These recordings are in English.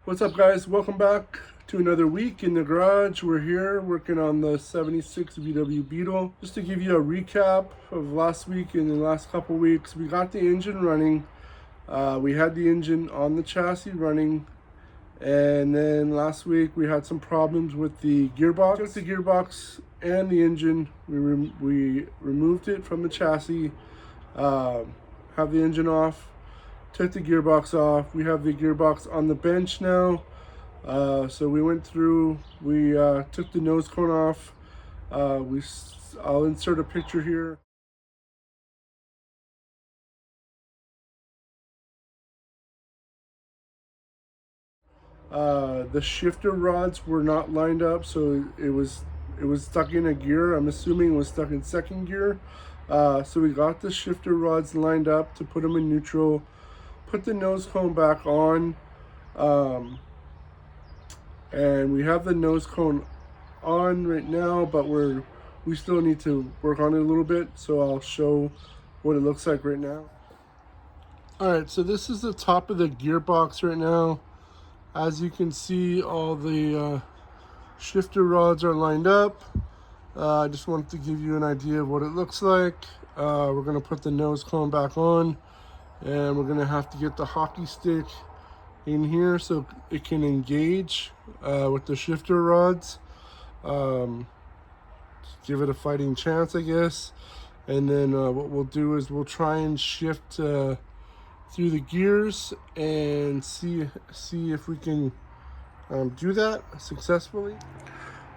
What's up, guys? Welcome back to another week in the garage. We're here working on the 76 VW Beetle. Just to give you a recap of last week and the last couple weeks, we got the engine running. We had the engine on the chassis running, and then last week we had some problems with the gearbox. Took the gearbox and the engine. We removed it from the chassis. Have the engine off. Took the gearbox off. We have the gearbox on the bench now. So we went through, we took the nose cone off. I'll insert a picture here. The shifter rods were not lined up, so it was stuck in a gear. I'm assuming it was stuck in second gear. So we got the shifter rods lined up to put them in neutral. Put the nose cone back on, and we have the nose cone on right now, but we still need to work on it a little bit, so I'll show what it looks like right now. All right, so this is the top of the gearbox right now. As you can see, all the shifter rods are lined up. I just wanted to give you an idea of what it looks like. We're gonna put the nose cone back on, and we're gonna have to get the hockey stick in here so it can engage with the shifter rods. Give it a fighting chance, I guess. And then what we'll do is we'll try and shift through the gears and see if we can do that successfully.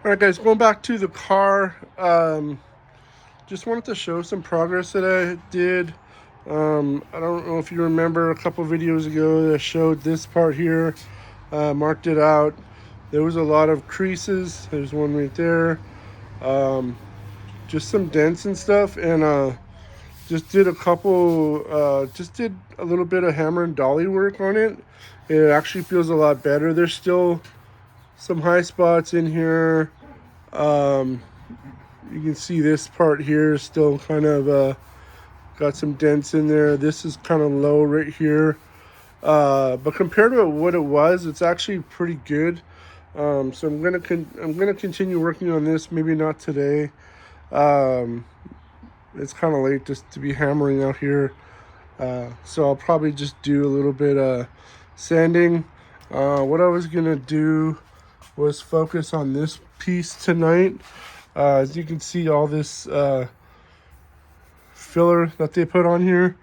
All right, guys, going back to the car, just wanted to show some progress that I did. I don't know if you remember a couple videos ago that I showed this part here, marked it out. There was a lot of creases. There's one right there. Just some dents and stuff, and just did a little bit of hammer and dolly work on it. It actually feels a lot better. There's still some high spots in here. You can see this part here is still kind of got some dents in there. This is kind of low right here, but compared to what it was, it's actually pretty good. So I'm gonna continue working on this. Maybe not today. It's kind of late just to be hammering out here, so I'll probably just do a little bit of sanding. What I was gonna do was focus on this piece tonight. As you can see, all this filler that they put on here,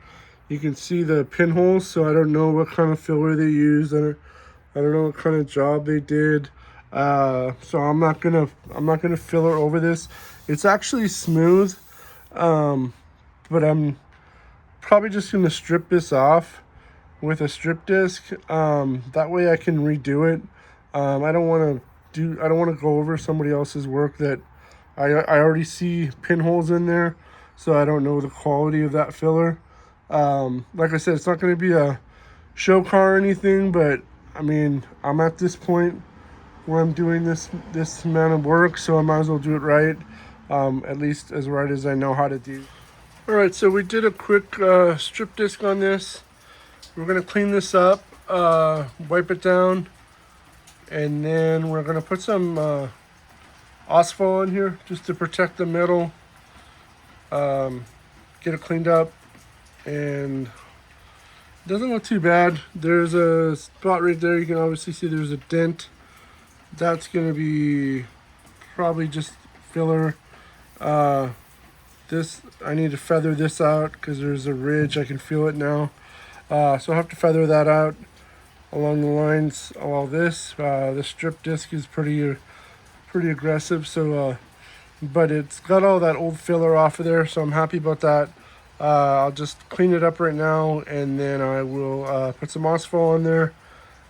you can see the pinholes. So I don't know what kind of filler they used. I don't know what kind of job they did. So I'm not gonna filler over this. It's actually smooth, but I'm probably just gonna strip this off with a strip disc. That way I can redo it. I don't want to go over somebody else's work that I already see pinholes in there, so I don't know the quality of that filler. Like I said, it's not going to be a show car or anything, but I mean, I'm at this point where I'm doing this amount of work, so I might as well do it right, at least as right as I know how to do. All right, so we did a quick strip disc on this. We're going to clean this up, wipe it down, and then we're going to put some asphalt in here just to protect the metal, get it cleaned up, and it doesn't look too bad. There's a spot right there. You can obviously see there's a dent. That's going to be probably just filler. This, I need to feather this out because there's a ridge. I can feel it now. So I have to feather that out along the lines of all this. The strip disc is pretty aggressive, so but it's got all that old filler off of there, so I'm happy about that. I'll just clean it up right now, and then I will put some asphalt on there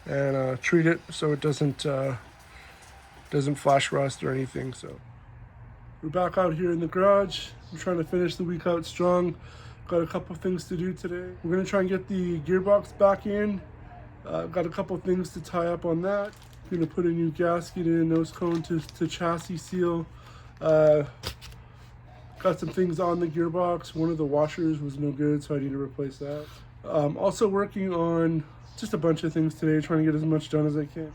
and treat it so it doesn't flash rust or anything. So we're back out here in the garage. I'm trying to finish the week out strong. Got a couple things to do today. We're gonna try and get the gearbox back in. Got a couple things to tie up on that. Gonna put a new gasket in, nose cone to chassis seal. Got some things on the gearbox. One of the washers was no good, so I need to replace that. Also working on just a bunch of things today, trying to get as much done as I can.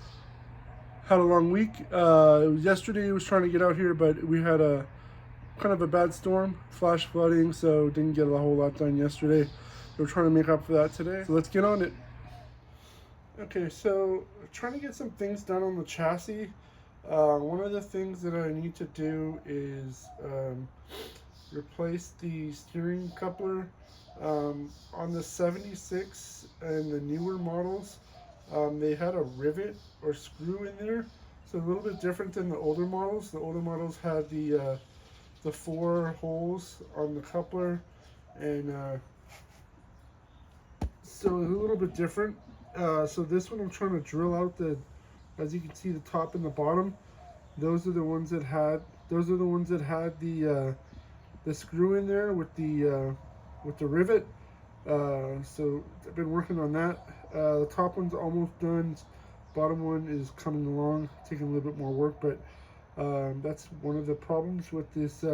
Had a long week. Yesterday I was trying to get out here, but we had a kind of a bad storm, flash flooding, so didn't get a whole lot done yesterday. We're trying to make up for that today. So let's get on it. Okay, so trying to get some things done on the chassis. One of the things that I need to do is replace the steering coupler. On the 76 and the newer models, they had a rivet or screw in there, so a little bit different than the older models. The older models had the 4 holes on the coupler, and so it's a little bit different. So this one I'm trying to drill out as you can see, the top and the bottom. Those are the ones that had the screw in there with the rivet. So I've been working on that. The top one's almost done. Bottom one is coming along, taking a little bit more work, but that's one of the problems with this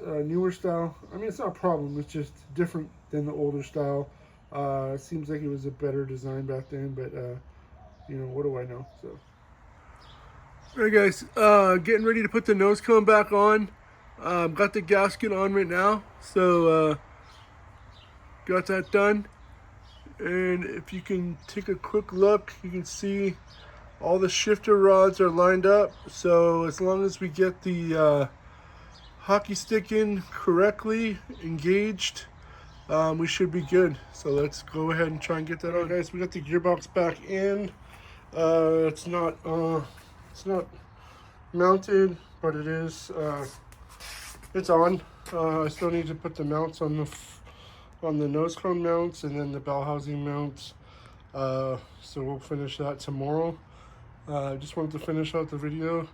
newer style. I mean, it's not a problem, it's just different than the older style. It seems like it was a better design back then, but you know, what do I know? So alright guys, getting ready to put the nose cone back on. Got the gasket on right now, so got that done. And if you can take a quick look, you can see all the shifter rods are lined up. So as long as we get the hockey stick in correctly engaged, we should be good. So let's go ahead and try and get that on. Guys, we got the gearbox back in. It's not mounted, but it is. It's on. I still need to put the mounts on the nose cone mounts and then the bell housing mounts. So we'll finish that tomorrow. I just wanted to finish out the video,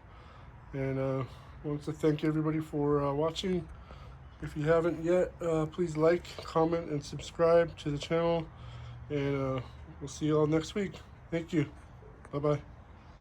and wanted to thank everybody for watching. If you haven't yet, please like, comment, and subscribe to the channel, and we'll see you all next week. Thank you. Bye-bye.